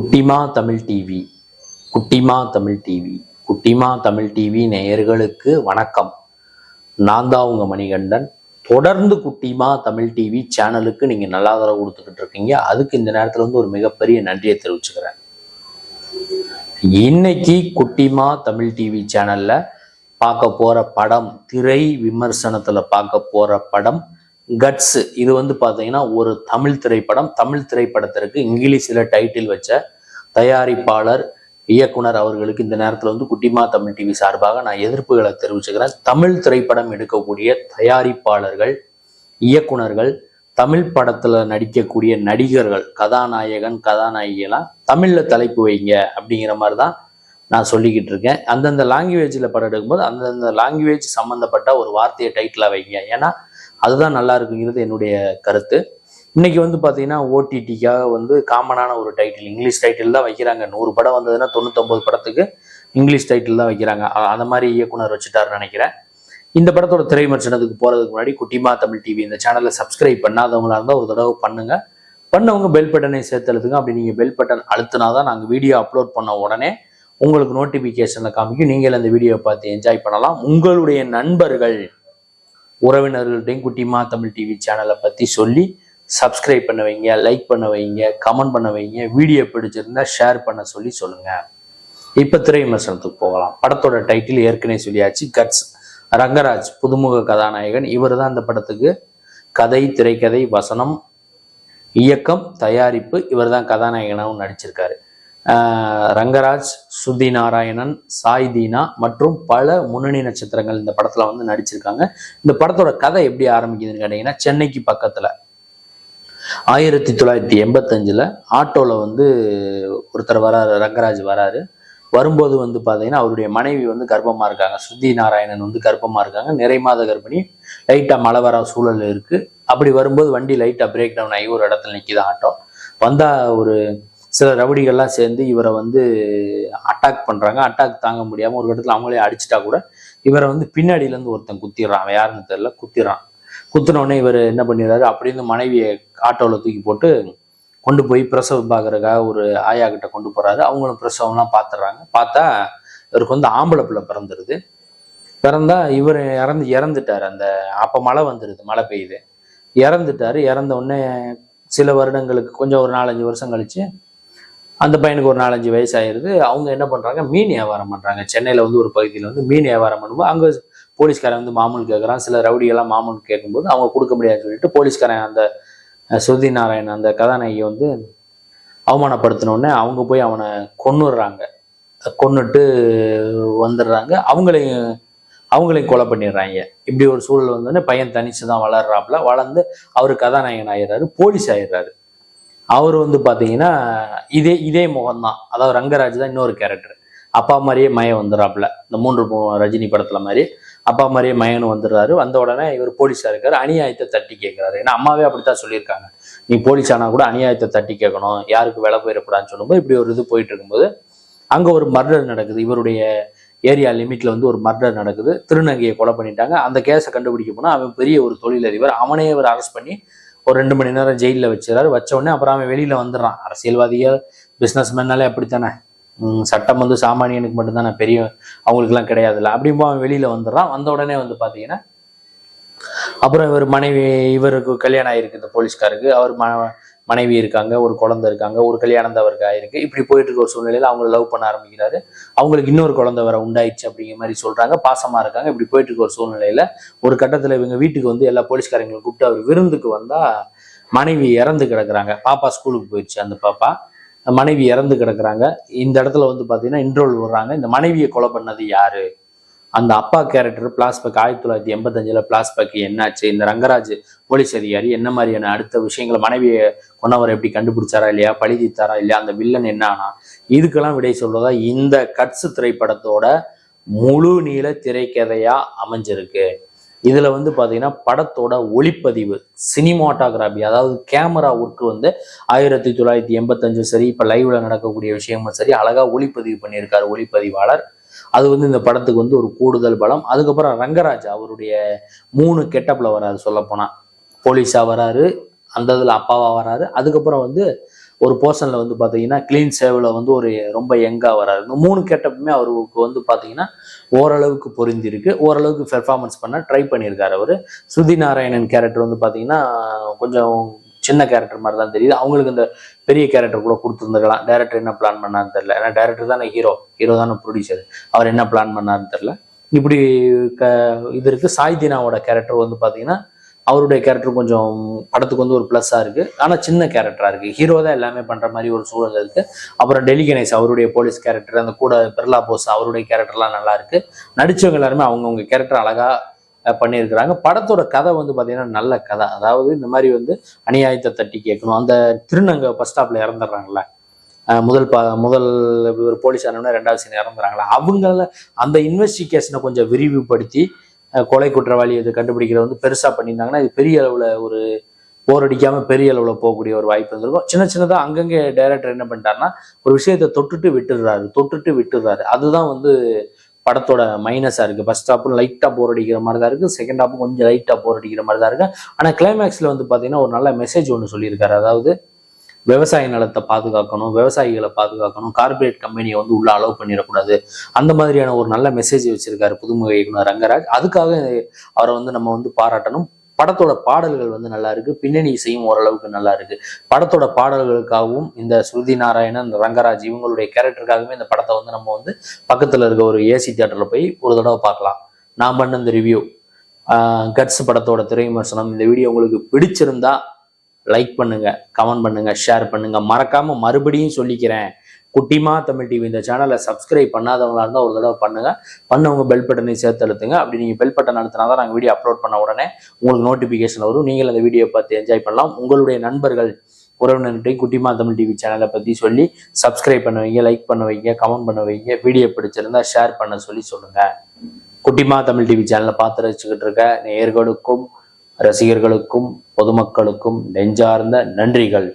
குட்டிமா தமிழ் டிவி குட்டிமா தமிழ் டிவி குட்டிமா தமிழ் டிவி நேயர்களுக்கு வணக்கம். நான் தான் உங்க மணிகண்டன். தொடர்ந்து குட்டிமா தமிழ் டிவி சேனலுக்கு நீங்க நல்ல ஆதரவு கொடுத்துக்கிட்டு இருக்கீங்க. அதுக்கு இந்த நேரத்துல ஒரு மிகப்பெரிய நன்றியை தெரிவிச்சுக்கிறேன். இன்னைக்கு குட்டிமா தமிழ் டிவி சேனல்ல பார்க்க போற படம், திரை விமர்சனத்துல பார்க்க போற படம் கட்ஸ். இது பார்த்தீங்கன்னா ஒரு தமிழ் திரைப்படம். தமிழ் திரைப்படத்திற்கு இங்கிலீஷில் டைட்டில் வச்ச தயாரிப்பாளர், இயக்குனர் அவர்களுக்கு இந்த நேரத்தில் குட்டிமா தமிழ் டிவி சார்பாக நான் எதிர்ப்புகளை தெரிவிச்சுக்கிறேன். தமிழ் திரைப்படம் எடுக்கக்கூடிய தயாரிப்பாளர்கள், இயக்குனர்கள், தமிழ் படத்துல நடிக்கக்கூடிய நடிகர்கள், கதாநாயகன் கதாநாயகியெல்லாம் தமிழ்ல தலைப்பு வைங்க அப்படிங்கிற மாதிரி தான் நான் சொல்லிக்கிட்டு இருக்கேன். அந்தந்த லாங்குவேஜில் படம் எடுக்கும்போது அந்தந்த லாங்குவேஜ் சம்மந்தப்பட்ட ஒரு வார்த்தையை டைட்டிலாக வைங்க. ஏன்னா அதுதான் நல்லா இருக்குங்கிறது என்னுடைய கருத்து. இன்னைக்கு பார்த்தீங்கன்னா ஓடிடிக்காக காமனான ஒரு டைட்டில், இங்கிலீஷ் டைட்டில் தான் வைக்கிறாங்க. 100 படம் வந்ததுன்னா 99 படத்துக்கு இங்கிலீஷ் டைட்டில் தான் வைக்கிறாங்க. அந்த மாதிரி இயக்குனர் வச்சுட்டாருன்னு நினைக்கிறேன். இந்த படத்தோட திரை விமர்சனத்துக்கு போகிறதுக்கு முன்னாடி குட்டிமா தமிழ் டிவி இந்த சேனலை சப்ஸ்கிரைப் பண்ணாதவங்களா இருந்தால் ஒரு தடவை பண்ணுங்க. பண்ணவங்க பெல் பட்டனை சேர்த்தெழுத்துங்க. அப்படி நீங்கள் பெல் பட்டன் அழுத்தினாதான் நாங்கள் வீடியோ அப்லோட் பண்ண உடனே உங்களுக்கு நோட்டிஃபிகேஷனில் காமிக்கும். நீங்கள் அந்த வீடியோவை பார்த்து என்ஜாய் பண்ணலாம். உங்களுடைய நண்பர்கள், உறவினர்கள்ட்டையும் குட்டிமா தமிழ் டிவி சேனலை பற்றி சொல்லி சப்ஸ்கிரைப் பண்ண வைங்க, லைக் பண்ண வைங்க, கமெண்ட் பண்ண வைங்க. வீடியோ பிடிச்சிருந்தா ஷேர் பண்ண சொல்லுங்க. இப்போ திரை விமர்சனத்துக்கு போகலாம். படத்தோட டைட்டில் ஏற்கனவே சொல்லியாச்சு, கட்ஸ். ரங்கராஜ் புதுமுக கதாநாயகன். இவர் தான் இந்த படத்துக்கு கதை, திரைக்கதை, வசனம், இயக்கம், தயாரிப்பு. இவர் தான் கதாநாயகனாகவும் நடிச்சிருக்காரு. ரங்கராஜ், ஸ்ருதி நாராயணன், சாய் தீனா மற்றும் பல முன்னணி நட்சத்திரங்கள் இந்த படத்துல நடிச்சிருக்காங்க. இந்த படத்தோட கதை எப்படி ஆரம்பிக்குதுன்னு கேட்டீங்கன்னா, சென்னைக்கு பக்கத்துல 1985 ஆட்டோல ஒருத்தர் வராரு, ரங்கராஜ் வராரு. வரும்போது பாத்தீங்கன்னா அவருடைய மனைவி கர்ப்பமா இருக்காங்க. ஸ்ருதி நாராயணன் கர்ப்பமா இருக்காங்க, நிறை மாத கர்ப்பிணி. லைட்டா மழை வர சூழல் இருக்கு. அப்படி வரும்போது வண்டி லைட்டா பிரேக் டவுன் ஆகி ஒரு இடத்துல நிக்குது ஆட்டோ. வந்தா ஒரு சில ரவுடிகள்லாம் சேர்ந்து இவரை அட்டாக் பண்றாங்க. அட்டாக் தாங்க முடியாம ஒரு இடத்துல அவங்களே அடிச்சுட்டா கூட இவரை பின்னாடியில இருந்து ஒருத்தன் குத்திடுறான். அவன் யாருன்னு தெரியல, குத்திடுறான். குத்தினோடனே இவர் என்ன பண்ணிடுறாரு, அப்படின்னு மனைவியை ஆட்டோவில் தூக்கி போட்டு கொண்டு போய் பிரசவம் பார்க்கறதுக்காக ஒரு ஆயா கிட்ட கொண்டு போறாரு. அவங்களும் பிரசவம்லாம் பார்த்துடுறாங்க. பார்த்தா இவருக்கு ஆம்பளை பிள்ளை பிறந்துருது. பிறந்தா இவர் இறந்துட்டாரு. அந்த அப்ப மழை வந்துடுது, மழை பெய்யுது. இறந்துட்டாரு. இறந்த உடனே சில வருடங்களுக்கு, கொஞ்சம் ஒரு 4-5 வருஷம் கழிச்சு அந்த பையனுக்கு ஒரு 4-5 வயசு ஆயிடுது. அவங்க என்ன பண்றாங்க, மீன் வியாபாரம் பண்றாங்க. சென்னையில ஒரு பகுதியில் மீன் வியாபாரம் பண்ணும்போது அங்க போலீஸ்காரன் மாமூல் கேட்கறான். சில ரவுடியெல்லாம் மாமூல் கேட்கும்போது அவங்க கொடுக்க முடியாதுன்னு சொல்லிட்டு போலீஸ்காரன் அந்த ஸ்ருதி நாராயணன் அந்த கதாநாயகி அவமானப்படுத்தினோடனே அவங்க போய் அவனை கொன்னுடுறாங்க. கொன்னுட்டு வந்துடுறாங்க. அவங்களையும் கொலை பண்ணிடுறாங்க. இப்படி ஒரு சூழல் வந்தோடனே பையன் தனிச்சுதான் வளர்றாப்புல. வளர்ந்து அவரு கதாநாயகன் ஆயிடுறாரு, போலீஸ் ஆயிடுறாரு. அவர் பாத்தீங்கன்னா இதே முகம்தான். அதாவது ரங்கராஜ் தான் இன்னொரு கேரக்டர். அப்பா மாதிரியே மயன் வந்துடுறாப்புல. இந்த 3 ரஜினி படத்துல மாதிரி அப்பா மாதிரியே மயனும் வந்துடுறாரு. வந்த உடனே இவர் போலீஸா இருக்காரு. அநியாயத்தை தட்டி கேட்கிறாரு. ஏன்னா அம்மாவே அப்படித்தான் சொல்லியிருக்காங்க, நீ போலீஸ் ஆனா கூட அநியாயத்தை தட்டி கேட்கணும், யாருக்கு வேலை போயிடக்கூடாதுன்னு சொல்லும்போது இப்படி ஒரு இது போயிட்டு இருக்கும்போது அங்க ஒரு மர்டர் நடக்குது. இவருடைய ஏரியா லிமிட்ல ஒரு மர்டர் நடக்குது. திருநங்கையை கொலை பண்ணிட்டாங்க. அந்த கேஸை கண்டுபிடிக்க போனா அவன் பெரிய ஒரு தொழிலதிபர். அவனே அவர் அரெஸ்ட் பண்ணி ஒரு 2 மணி நேரம் ஜெயிலில் வச்சுறாரு. வச்ச உடனே அப்புறம் அவன் வெளியில வந்துடுறான். அரசியல்வாதிகள், பிஸ்னஸ் மேனாலே அப்படித்தானே. சட்டம் சாமானியனுக்கு மட்டும்தானே, பெரிய அவங்களுக்குலாம் கிடையாதுல்ல. அப்படிம்போ அவன் வெளியில வந்துடுறான். வந்த உடனே பாத்தீங்கன்னா அப்புறம் இவருக்கு கல்யாணம் ஆயிருக்கு. இந்த போலீஸ்காருக்கு அவர் மனைவி இருக்காங்க, ஒரு குழந்தை இருக்காங்க, ஒரு கல்யாணம் தான் அவருக்கு ஆயிருக்கு. இப்படி போயிட்டு இருக்க ஒரு சூழ்நிலையில அவங்க லவ் பண்ண ஆரம்பிக்கிறாரு. அவங்களுக்கு இன்னொரு குழந்தை வர உண்டாயிடுச்சு அப்படிங்கிற மாதிரி சொல்றாங்க. பாசமா இருக்காங்க. இப்படி போயிட்டு இருக்க ஒரு சூழ்நிலையில ஒரு கட்டத்துல இவங்க வீட்டுக்கு எல்லா போலீஸ்காரங்களும் கூப்பிட்டு அவர் விருந்துக்கு வந்தா மனைவி இறந்து கிடக்குறாங்க. பாப்பா ஸ்கூலுக்கு போயிடுச்சு. அந்த பாப்பா மனைவி இறந்து கிடக்குறாங்க. இந்த இடத்துல பாத்தீங்கன்னா இன்ட்ரோல் விடுறாங்க. இந்த மனைவியை கொலை பண்ணது யாரு, அந்த அப்பா கேரக்டர் பிளாஸ்பேக் 1985 பிளாஸ்பேக் என்னாச்சு, இந்த ரங்கராஜ் போலீஸ் அதிகாரி என்ன மாதிரியான அடுத்த விஷயங்களை, மனைவியை கொன்னவரை எப்படி கண்டுபிடிச்சாரா இல்லையா, பழி தீர்த்தாரா இல்லையா, அந்த வில்லன் என்ன ஆனா, இதுக்கெல்லாம் விடை சொல்றதா இந்த கட்ஸ் திரைப்படத்தோட முழு நீள திரைக்கதையா அமைஞ்சிருக்கு. இதுல பாத்தீங்கன்னா படத்தோட ஒளிப்பதிவு, சினிமாட்டோகிராபி, அதாவது கேமரா ஒர்க் 1985 சரி, இப்ப லைவ்ல நடக்கக்கூடிய விஷயமும் சரி, அழகா ஒளிப்பதிவு பண்ணியிருக்காரு ஒளிப்பதிவாளர். அது இந்த படத்துக்கு ஒரு கூடுதல் பலம். அதுக்கப்புறம் ரங்கராஜ் அவருடைய 3 கெட்டப்ல வராரு. சொல்ல போனா போலீஸா வராரு, அந்த இதுல அப்பாவா வராரு. அதுக்கப்புறம் ஒரு போர்ஷன்ல வந்து பாத்தீங்கன்னா கிளீன் சேவ்ல வந்து ஒரு ரொம்ப யங்கா வராரு. இந்த 3 கெட்டப்புமே அவருக்கு வந்து பாத்தீங்கன்னா ஓரளவுக்கு பொருந்திருக்கு. ஓரளவுக்கு பெர்ஃபார்மன்ஸ் பண்ண ட்ரை பண்ணியிருக்காரு அவரு. ஸ்ருதி நாராயணன் கேரக்டர் வந்து பாத்தீங்கன்னா கொஞ்சம் சின்ன கேரக்டர் மாதிரி தான் தெரியுது. அவங்களுக்கு இந்த பெரிய கேரக்டர் கூட கொடுத்துருந்துருக்கலாம். டைரக்டர் என்ன பிளான் பண்ணான்னு தெரியல. ஏன்னா டைரக்டர் தானே ஹீரோ தானே ப்ரொடியூசர். அவர் என்ன பிளான் பண்ணாருன்னு தெரியல. இப்படி இது இருக்கு. சாய்தினாவோட கேரக்டர் வந்து பாத்தீங்கன்னா அவருடைய கேரக்டர் கொஞ்சம் படத்துக்கு வந்து ஒரு பிளஸ்ஸா இருக்கு. ஆனா சின்ன கேரக்டரா இருக்கு. ஹீரோ தான் எல்லாமே பண்ற மாதிரி ஒரு சூழல் இருக்கு. அப்புறம் டெல்லி கணேஷ் அவருடைய போலீஸ் கேரக்டர், அந்த கூட பிர்லா போஸ் அவருடைய கேரக்டர்லாம் நல்லா இருக்கு. நடிச்சவங்க எல்லாருமே அவங்கவுங்க கேரக்டர் அழகா பண்ணியிருக்கிறாங்க. படத்தோட கதை வந்து பாத்தீங்கன்னா நல்ல கதை. அதாவது இந்த மாதிரி வந்து அநியாயத்தை தட்டி கேட்கணும். அந்த திருநங்க ஃபர்ஸ்ட் ஸ்டாப்ல இறந்துடுறாங்கல்ல, முதல் ஒரு போலீஸ் ஆனவன 2வது சீன் இறந்துறாங்களா, அவங்கள அந்த இன்வெஸ்டிகேஷனை கொஞ்சம் விரிவுபடுத்தி கொலை குற்றவாளி இது கண்டுபிடிக்கிறது வந்து பெருசா பண்ணியிருந்தாங்கன்னா இது பெரிய அளவுல ஒரு போர் அடிக்காம பெரிய அளவுல போகக்கூடிய ஒரு வாய்ப்பு இருந்திருக்கும். சின்ன சின்னதா அங்கங்கே டைரக்டர் என்ன பண்ணிட்டாருன்னா ஒரு விஷயத்தை தொட்டுட்டு விட்டுடுறாரு. அதுதான் வந்து படத்தோட மைனஸா இருக்கு. ஃபர்ஸ்ட் ஹாப்பும் லைட்டா போர் அடிக்கிற மாதிரி தான் இருக்கு. செகண்ட் ஹாப்பும் கொஞ்சம் லைட்டா போர் அடிக்கிற மாதிரி தான் இருக்கு. ஆனா கிளைமேக்ஸ்ல வந்து பாத்தீங்கன்னா ஒரு நல்ல மெசேஜ் ஒன்று சொல்லியிருக்காரு. அதாவது விவசாய நிலத்தை பாதுகாக்கணும், விவசாயிகளை பாதுகாக்கணும், கார்பரேட் கம்பெனியை வந்து உள்ள அலோவ் பண்ணிடக்கூடாது. அந்த மாதிரியான ஒரு நல்ல மெசேஜ் வச்சிருக்காரு புதுமுக இயக்குனர் ரங்கராஜ். அதுக்காக அவரை வந்து நம்ம வந்து பாராட்டணும். படத்தோட பாடல்கள் வந்து நல்லா இருக்கு. பின்னணி இசையும் ஓரளவுக்கு நல்லா இருக்கு. படத்தோட பாடல்களுக்காகவும் இந்த ஸ்ருதி நாராயணன், ரங்கராஜ் இவங்களுடைய கேரக்டருக்காகவே இந்த படத்தை வந்து நம்ம வந்து பக்கத்துல இருக்க ஒரு ஏசி தியேட்டர்ல போய் ஒரு தடவை பார்க்கலாம். நான் பண்ண இந்த ரிவ்யூ கட்ஸ் படத்தோட திரை விமர்சனம். இந்த வீடியோ உங்களுக்கு பிடிச்சிருந்தா லைக் பண்ணுங்க, கமெண்ட் பண்ணுங்க, ஷேர் பண்ணுங்க. மறக்காம மறுபடியும் சொல்லிக்கிறேன், குட்டிமா தமிழ் டிவி இந்த சேனலை சப்ஸ்கிரைப் பண்ணாதவங்களா இருந்தால் ஒரு தடவை பண்ணுங்க. பண்ணவங்க பெல் பட்டனை சேர்த்து அழுத்துங்க. அப்படி நீங்கள் பெல் பட்டன் அழுத்தினா தான் நாங்கள் வீடியோ அப்லோட் பண்ண உடனே உங்களுக்கு நோட்டிஃபிகேஷன் வரும். நீங்கள் அந்த வீடியோ பார்த்து என்ஜாய் பண்ணலாம். உங்களுடைய நண்பர்கள் உறவினர்கிட்டையும் குட்டிமா தமிழ் டிவி சேனலை பற்றி சொல்லி சப்ஸ்கிரைப் பண்ண வைங்க, லைக் பண்ண வைங்க, கமெண்ட் பண்ண வைங்க. வீடியோ பிடிச்சிருந்தா ஷேர் பண்ண சொல்லுங்க. குட்டிமா தமிழ் டிவி சேனலை பார்த்து ரசிச்சுக்கிட்டு இருக்க நேயர்களுக்கும் ரசிகர்களுக்கும் பொதுமக்களுக்கும் நெஞ்சார்ந்த நன்றிகள்.